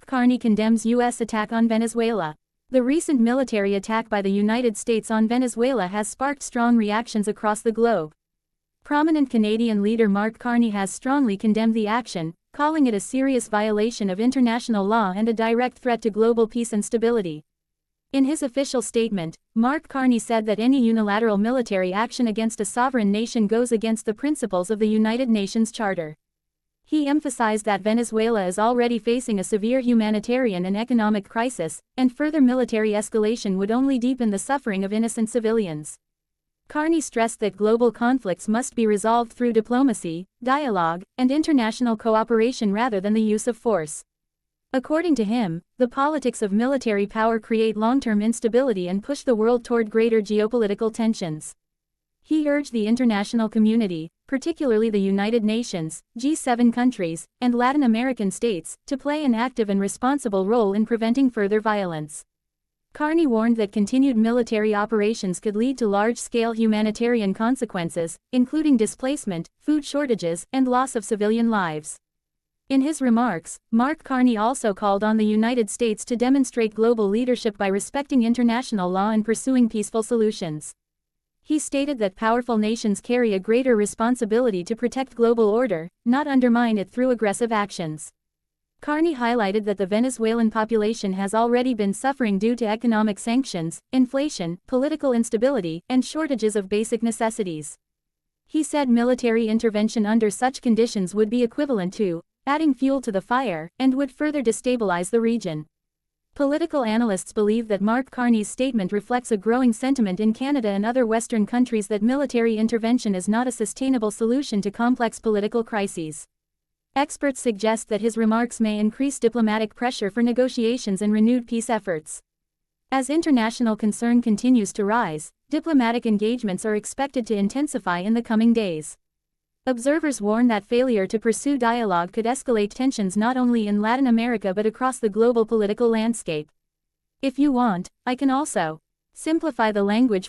Carney condemns US attack on Venezuela. The recent military attack by the United States on Venezuela has sparked strong reactions across the globe. Prominent Canadian leader Mark Carney has strongly condemned the action, calling it a serious violation of international law and a direct threat to global peace and stability. In his official statement, Mark Carney said that any unilateral military action against a sovereign nation goes against the principles of the United Nations Charter. He emphasized that Venezuela is already facing a severe humanitarian and economic crisis, and further military escalation would only deepen the suffering of innocent civilians. Carney stressed that global conflicts must be resolved through diplomacy, dialogue, and international cooperation rather than the use of force. According to him, the politics of military power create long-term instability and push the world toward greater geopolitical tensions. He urged the international community, particularly the United Nations, G7 countries, and Latin American states, to play an active and responsible role in preventing further violence. Carney warned that continued military operations could lead to large-scale humanitarian consequences, including displacement, food shortages, and loss of civilian lives. In his remarks, Mark Carney also called on the United States to demonstrate global leadership by respecting international law and pursuing peaceful solutions. He stated that powerful nations carry a greater responsibility to protect global order, not undermine it through aggressive actions. Carney highlighted that the Venezuelan population has already been suffering due to economic sanctions, inflation, political instability, and shortages of basic necessities. He said military intervention under such conditions would be equivalent to adding fuel to the fire, and would further destabilize the region. Political analysts believe that Mark Carney's statement reflects a growing sentiment in Canada and other Western countries that military intervention is not a sustainable solution to complex political crises. Experts suggest that his remarks may increase diplomatic pressure for negotiations and renewed peace efforts. As international concern continues to rise, diplomatic engagements are expected to intensify in the coming days. Observers warn that failure to pursue dialogue could escalate tensions not only in Latin America but across the global political landscape. If you want, I can also simplify the language